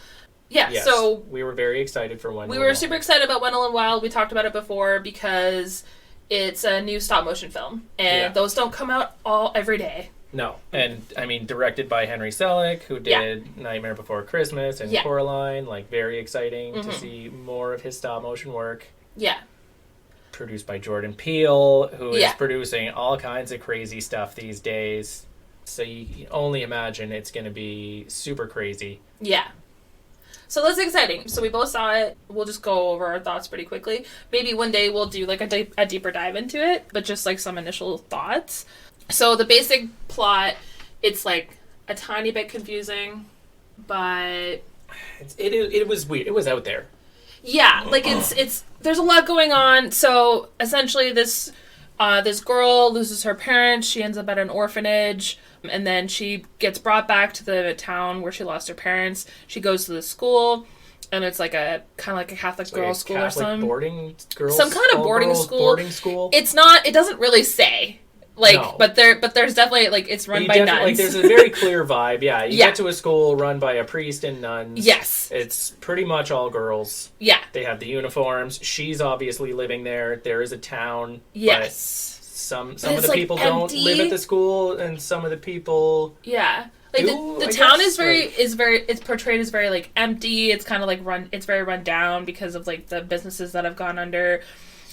Yeah, yes, so we were very excited for Wendell. We were super excited about Wendell and Wild. We talked about it before because it's a new stop motion film, and those don't come out every day. No, and I mean, directed by Henry Selick, who did Nightmare Before Christmas and Coraline. Like, very exciting to see more of his stop motion work. Yeah. Produced by Jordan Peele, who is producing all kinds of crazy stuff these days. So you can only imagine it's going to be super crazy. Yeah. So that's exciting. So we both saw it. We'll just go over our thoughts pretty quickly. Maybe one day we'll do like a deeper dive into it, but just like some initial thoughts. So the basic plot, it's like a tiny bit confusing, but it was weird. It was out there. Yeah, like it's there's a lot going on. So essentially this girl loses her parents. She ends up at an orphanage, and then she gets brought back to the town where she lost her parents. She goes to the school, and it's like a kind of like a Catholic girls' school or something. Boarding girls, some kind of boarding school. Boarding school. It's not. It doesn't really say. Like, No. but there's definitely, like, it's run by nuns. Like, there's a very clear vibe. Yeah, you Yeah. get to a school run by a priest and nuns. Yes. It's pretty much all girls. Yeah. They have the uniforms. She's obviously living there. There is a town. Yes. But some of the people empty. don't live at the school, and some of the people... Yeah. Like, the town is it's portrayed as very, like, empty. It's kind of, like, it's very run down because of, like, the businesses that have gone under.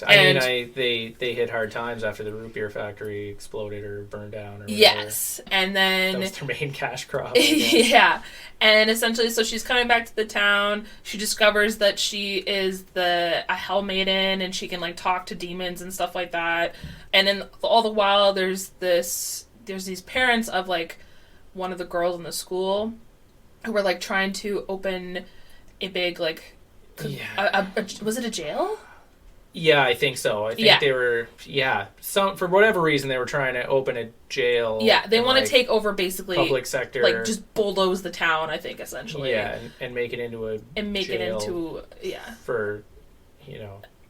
They hit hard times after the root beer factory exploded or burned down. Or yes, and then... That was their main cash crop. Yeah, and essentially, so she's coming back to the town. She discovers that she is a hell maiden, and she can, like, talk to demons and stuff like that. And then all the while, there's these parents of, like, one of the girls in the school who were, like, trying to open a big, like... was it a jail? Yeah, I think so. I think they were, for whatever reason, they were trying to open a jail. Yeah, they want to take over, basically, public sector. Like, just bulldoze the town, I think, essentially. Yeah, and make it into a jail for,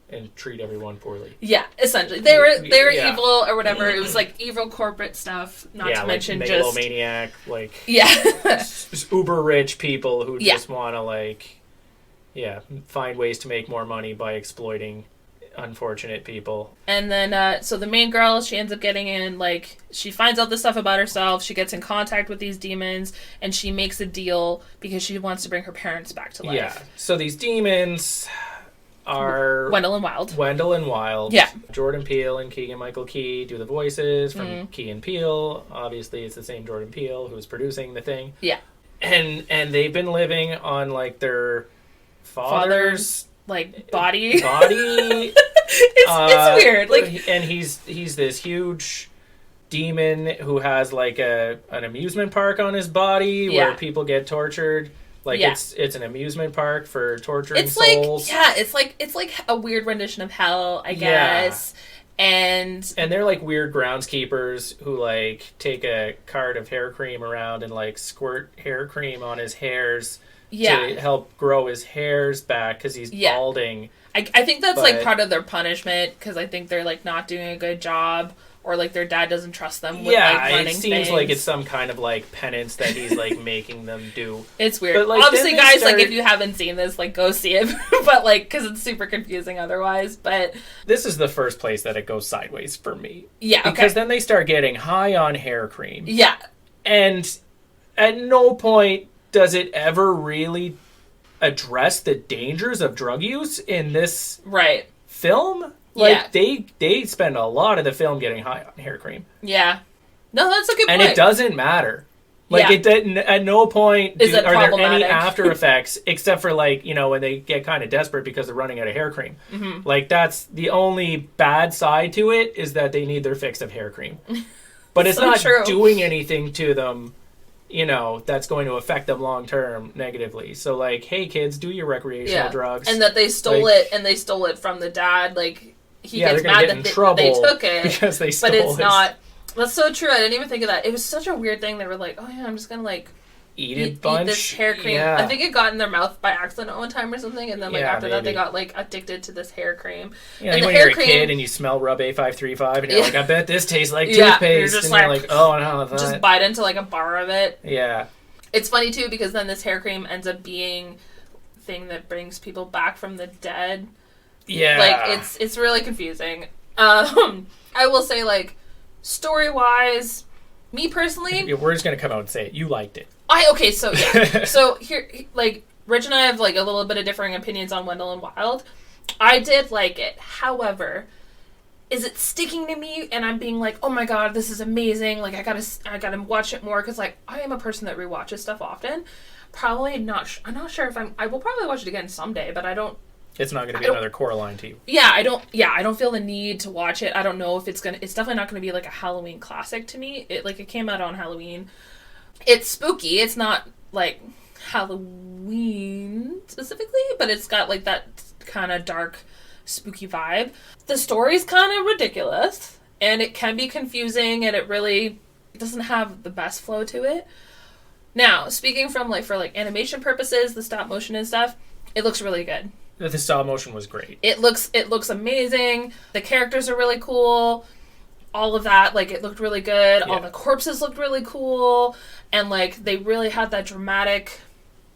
and treat everyone poorly. Yeah, essentially. They were evil or whatever. It was, like, evil corporate stuff, not to mention like just... megalomaniac, like... Yeah. uber rich people who just want to, like... Yeah, find ways to make more money by exploiting unfortunate people. And then, so the main girl, she ends up getting in, like, she finds out this stuff about herself, she gets in contact with these demons, and she makes a deal because she wants to bring her parents back to life. Yeah, so these demons are... Wendell and Wild. Yeah. Jordan Peele and Keegan-Michael Key do the voices from Key and Peele. Obviously, it's the same Jordan Peele who's producing the thing. Yeah. And they've been living on, like, their father's like, body. It's weird. Like, and he's this huge demon who has, like, an amusement park on his body where people get tortured. Like, it's an amusement park for torturing souls. It's like a weird rendition of hell, I guess. And they're, like, weird groundskeepers who, like, take a cart of hair cream around and, like, squirt hair cream on his hairs to help grow his hairs back because he's balding. I think that's, like, part of their punishment because I think they're, like, not doing a good job or, like, their dad doesn't trust them with, like, running things. It seems like it's some kind of, like, penance that he's, like, making them do. It's weird. But, like, obviously, guys, like, if you haven't seen this, like, go see it. But, like, because it's super confusing otherwise. But this is the first place that it goes sideways for me. Yeah, okay. Because then they start getting high on hair cream. Yeah. And at no point does it ever really address the dangers of drug use in this film. Like, they spend a lot of the film getting high on hair cream. Yeah. No, that's a good point. And it doesn't matter. Like, it didn't, at no point are there any after effects, except for, like, when they get kind of desperate because they're running out of hair cream. Mm-hmm. Like, that's the only bad side to it, is that they need their fix of hair cream. But it's not doing anything to them, that's going to affect them long term negatively. So, like, hey kids, do your recreational drugs. And that they stole it from the dad. Like, he gets mad that they took it because they stole it. But it's not. That's so true. I didn't even think of that. It was such a weird thing. They were like, oh yeah, I'm just gonna, like, eat this hair cream. Yeah. I think it got in their mouth by accident at one time or something, and then, like, after that they got, like, addicted to this hair cream. Yeah, and when you're a kid and you smell Rub A535 and you're like, I bet this tastes like toothpaste. You're just and you're like, oh no, that. Just bite into, like, a bar of it. Yeah. It's funny too because then this hair cream ends up being the thing that brings people back from the dead. Yeah. Like, it's really confusing. I will say, like, story-wise, me personally... We're just going to come out and say it. You liked it. Okay, so, yeah. So, here, like, Rich and I have, like, a little bit of differing opinions on Wendell and Wild. I did like it. However, is it sticking to me and I'm being like, oh my god, this is amazing. Like, I gotta watch it more because, like, I am a person that rewatches stuff often. Probably not... I'm not sure if I will probably watch it again someday, but I don't... It's not going to be another Coraline to you. Yeah, I don't feel the need to watch it. I don't know if it's definitely not going to be, like, a Halloween classic to me. It came out on Halloween. It's spooky. It's not, like, Halloween specifically, but it's got, like, that kind of dark, spooky vibe. The story's kind of ridiculous, and it can be confusing, and it doesn't have the best flow to it. Now, speaking from, like, for, like, animation purposes, the stop motion and stuff, it looks really good. The stop motion was great. It looks amazing. The characters are really cool. all of that, like, it looked really good. Yeah. All the corpses looked really cool. And, like, they really had that dramatic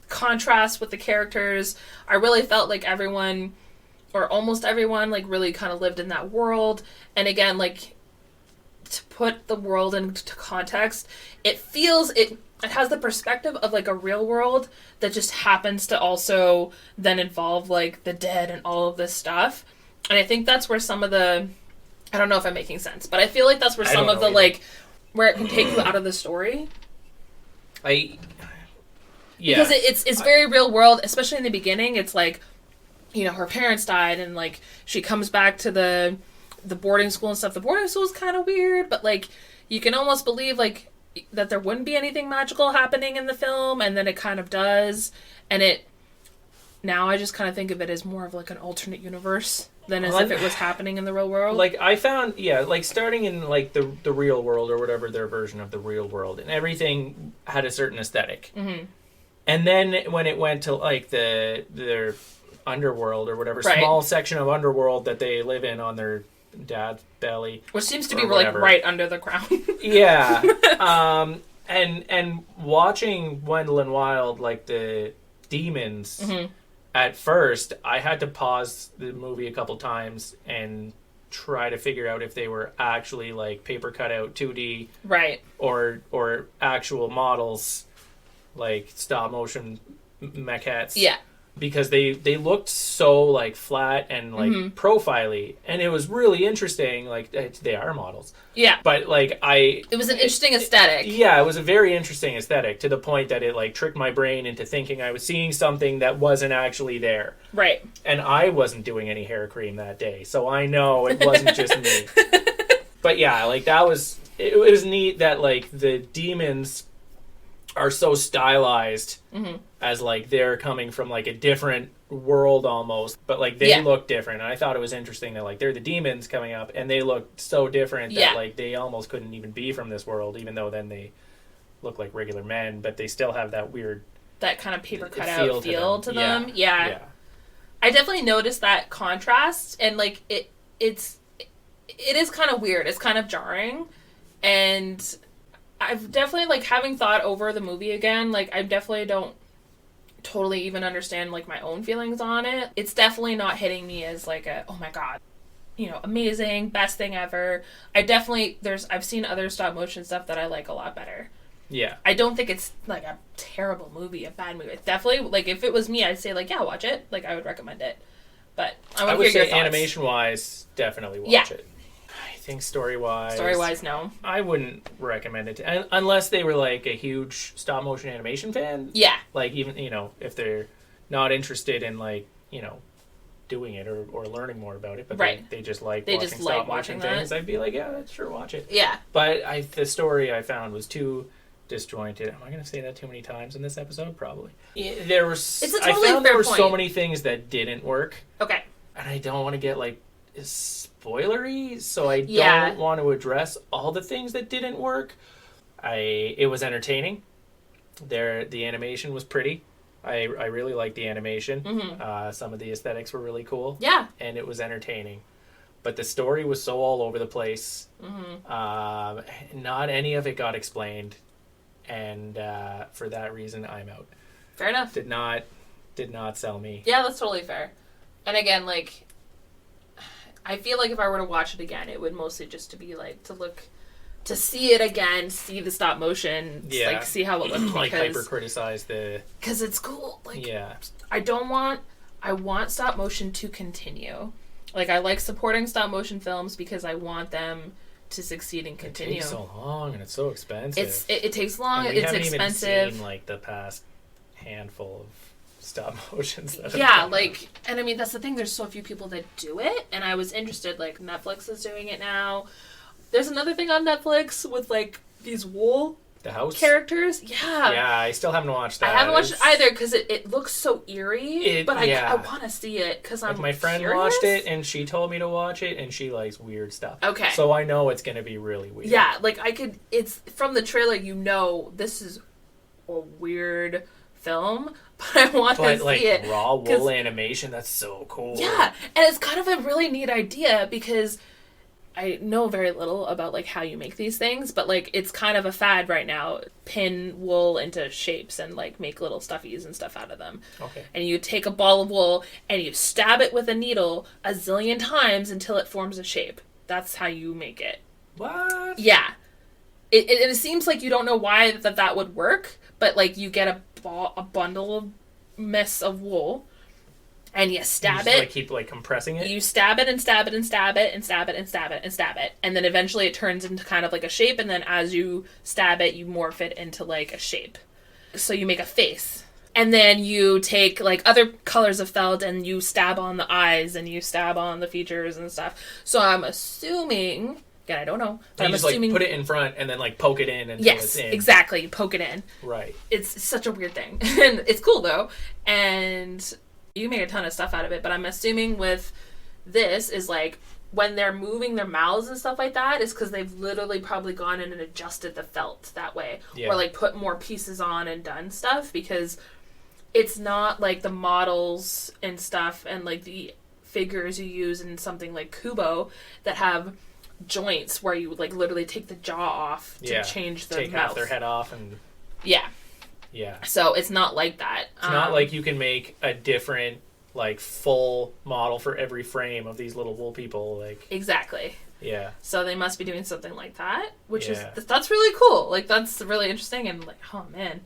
contrast with the characters. I really felt like everyone, or almost everyone, like, really kind of lived in that world. And again, like, to put the world into context, it has the perspective of, like, a real world that just happens to also then involve, like, the dead and all of this stuff. And I think that's where some of the... I don't know if I'm making sense, but I feel like that's where some of the, like, where it can take you out of the story. Yeah. Because it's very real world, especially in the beginning. It's like, you know, her parents died, and, like, she comes back to the boarding school and stuff. The boarding school is kind of weird, but, like, you can almost believe, like, that there wouldn't be anything magical happening in the film, and then it kind of does. And now I just kind of think of it as more of, like, an alternate universe than as if it was happening in the real world. Like, I found, like, starting in, like, the real world, or whatever their version of the real world, and everything had a certain aesthetic. Mm-hmm. And then when it went to, like, their underworld, or whatever, right. small section of underworld that they live in on their dad's belly. Which seems to be, like, right under the ground. Yeah. And watching Gwendolyn Wild, like, the demons... Mm-hmm. At first, I had to pause the movie a couple times and try to figure out if they were actually, like, paper cutout 2D, right, or actual models, like stop motion maquettes. Yeah, because they looked so, like, flat and, like, mm-hmm. profile-y, and it was really interesting. Like, they are models. Yeah, but, like, it was an interesting aesthetic. Yeah, it was a very interesting aesthetic, to the point that it, like, tricked my brain into thinking I was seeing something that wasn't actually there. Right. And I wasn't doing any hair cream that day, so I know it wasn't just me. But yeah, like, it was neat that, like, the demons are so stylized, mm-hmm. as, like, they're coming from, like, a different world almost, but, like, they look different. And I thought it was interesting that, like, they're the demons coming up, and they look so different that, like, they almost couldn't even be from this world, even though then they look like regular men, but they still have that weird... that kind of paper cutout feel to them. Yeah. I definitely noticed that contrast, and, like, it is kind of weird. It's kind of jarring, and... I've definitely, like, having thought over the movie again, like, I definitely don't totally even understand, like, my own feelings on it. It's definitely not hitting me as, like, oh my god, you know, amazing, best thing ever. I've seen other stop motion stuff that I like a lot better. Yeah. I don't think it's, like, a terrible movie, a bad movie. It's definitely, like, if it was me, I'd say, like, yeah, watch it. Like, I would recommend it. But I would say animation-wise, definitely watch it. I think story-wise, no. I wouldn't recommend it. Unless they were, like, a huge stop-motion animation fan. Yeah. Like, even, you know, if they're not interested in, like, you know, doing it or learning more about it, but they just like watching stop-motion things, I'd be like, yeah, sure, watch it. Yeah. But the story I found was too disjointed. Am I going to say that too many times in this episode? Probably. There were so many things that didn't work. Okay. And I don't want to get, like, spoilery, so I don't want to address all the things that didn't work. It was entertaining. The animation was pretty. I really liked the animation. Mm-hmm. Some of the aesthetics were really cool. Yeah. And it was entertaining. But the story was so all over the place. Mm-hmm. Not any of it got explained. And for that reason, I'm out. Fair enough. Did not sell me. Yeah, that's totally fair. And again, like, I feel like if I were to watch it again, it would mostly just to be, like, to see it again, see the stop motion, like, see how it looked. Like, hyper-criticize the... Because it's cool. Like, I want stop motion to continue. Like, I like supporting stop motion films because I want them to succeed and continue. It takes so long, and it's so expensive. It takes long, and it's expensive. We haven't even seen, like, the past handful of stop motions that and I mean, that's the thing, there's so few people that do it, and I was interested. Like, Netflix is doing it now. There's another thing on Netflix with, like, these wool the house characters. I still haven't watched that. I haven't watched it either because it looks so eerie, but I want to see it because I'm my friend curious. Watched it and she told me to watch it, and she likes weird stuff. Okay, so I know it's gonna be really weird. Yeah, like, it's from the trailer, you know, this is a weird film, but I want to see it. Raw wool animation, that's so cool. Yeah, and it's kind of a really neat idea because I know very little about like how you make these things, but like it's kind of a fad right now. Pin wool into shapes and like make little stuffies and stuff out of them. Okay. And you take a ball of wool and you stab it with a needle a zillion times until it forms a shape. That's how you make it. What? Yeah. It seems like you don't know why that would work, but like you get a bundle of mess of wool. And you stab you it. Like keep like compressing it. You stab it and stab it and stab it and stab it and stab it and stab it, and then eventually it turns into kind of like a shape. And then as you stab it, you morph it into like a shape. So you make a face, and then you take like other colors of felt and you stab on the eyes and you stab on the features and stuff. So I'm assuming. Again, I don't know. But I'm assuming, like put it in front and then like poke it in until it's in. Yes, exactly. You poke it in. Right. It's such a weird thing, and it's cool though, and. You make a ton of stuff out of it, but I'm assuming with this is like when they're moving their mouths and stuff like that is because they've literally probably gone in and adjusted the felt that way, or like put more pieces on and done stuff, because it's not like the models and stuff and like the figures you use in something like Kubo that have joints where you would like literally take the jaw off to change the take mouth. half their head off and Yeah. So it's not like that. It's not like you can make a different, like, full model for every frame of these little wool people. Like exactly. Yeah. So they must be doing something like that, which is that's really cool. Like that's really interesting, and like, oh man,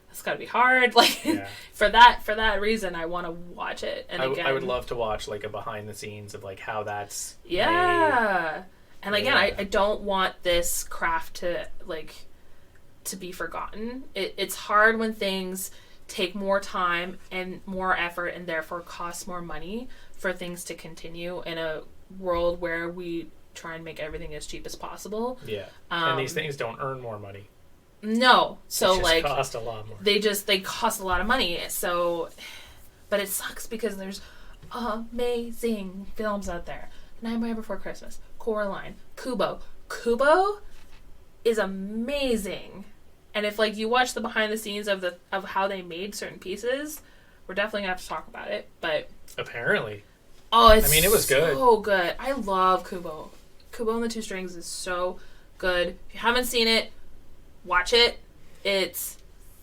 that's got to be hard. Like for that reason, I want to watch it. And I would love to watch like a behind the scenes of like how that's made. And again, I don't want this craft to like. To be forgotten. It's hard when things take more time and more effort and therefore cost more money for things to continue in a world where we try and make everything as cheap as possible. Yeah. And these things don't earn more money. No. So they like cost a lot more. They cost a lot of money. So but it sucks because there's amazing films out there. Nightmare Before Christmas, Coraline, Kubo. Kubo is amazing. And if like you watch the behind the scenes of how they made certain pieces, we're definitely gonna have to talk about it. But apparently, it was good. So good. I love Kubo. Kubo and the Two Strings is so good. If you haven't seen it, watch it. It's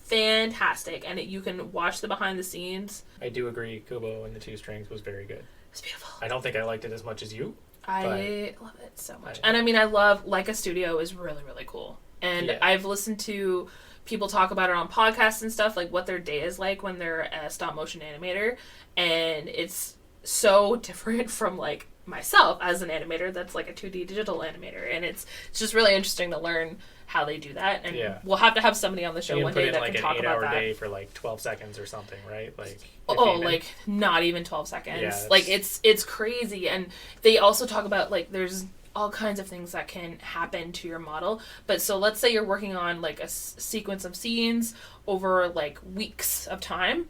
fantastic, and you can watch the behind the scenes. I do agree. Kubo and the Two Strings was very good. It's beautiful. I don't think I liked it as much as you. I love it so much. And I love Leica Studio is really, really cool. And I've listened to people talk about it on podcasts and stuff, like what their day is like when they're a stop motion animator. And it's so different from like myself as an animator that's like a 2D digital animator. And it's just really interesting to learn how they do that. And we'll have to have somebody on the show one day that can talk about that. You put in like an 8-hour day for like 12 seconds or something, right? Like like not even 12 seconds. Yeah, like it's crazy. And they also talk about like there's all kinds of things that can happen to your model. But so let's say you're working on like a sequence of scenes over like weeks of time.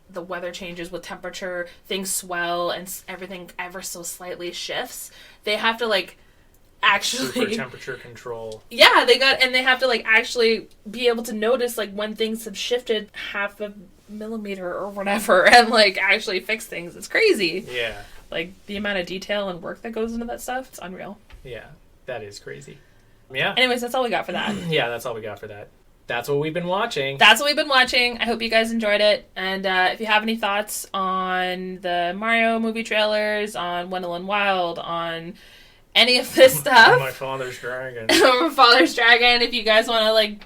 The weather changes with temperature, things swell, and everything ever so slightly shifts. They have to like actually super temperature control. Yeah, they have to like actually be able to notice like when things have shifted half a millimeter or whatever, and like actually fix things. It's crazy. Yeah. Like, the amount of detail and work that goes into that stuff, it's unreal. Yeah, that is crazy. Yeah. Anyways, that's all we got for that. Yeah, that's all we got for that. That's what we've been watching. I hope you guys enjoyed it. And if you have any thoughts on the Mario movie trailers, on Wendell and Wild, on any of this stuff. My Father's Dragon. My Father's Dragon, if you guys want to, like,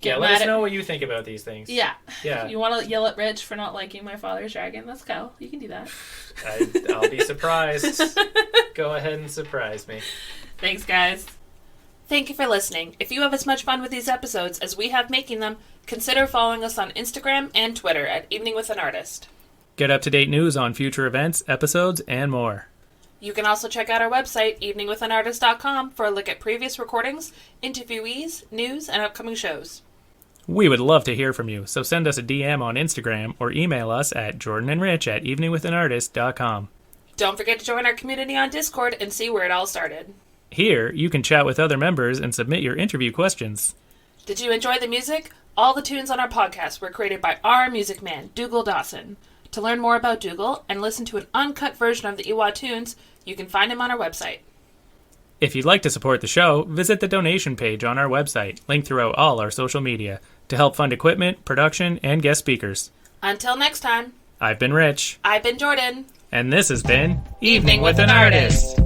let us know what you think about these things. Yeah. If you want to yell at Rich for not liking My Father's Dragon, let's go. You can do that. I'll be surprised. Go ahead and surprise me. Thanks, guys. Thank you for listening. If you have as much fun with these episodes as we have making them, consider following us on Instagram and Twitter at Evening with an Artist. Get up-to-date news on future events, episodes, and more. You can also check out our website, eveningwithanartist.com, for a look at previous recordings, interviewees, news, and upcoming shows. We would love to hear from you, so send us a DM on Instagram or email us at jordanandrich@eveningwithanartist.com. Don't forget to join our community on Discord and see where it all started. Here, you can chat with other members and submit your interview questions. Did you enjoy the music? All the tunes on our podcast were created by our music man, Dougal Dawson. To learn more about Dougal and listen to an uncut version of the Iwa tunes, You can find him on our website. If you'd like to support the show, visit the donation page on our website, linked throughout all our social media, to help fund equipment, production, and guest speakers. Until next time, I've been Rich. I've been Jordan. And this has been Evening with an Artist.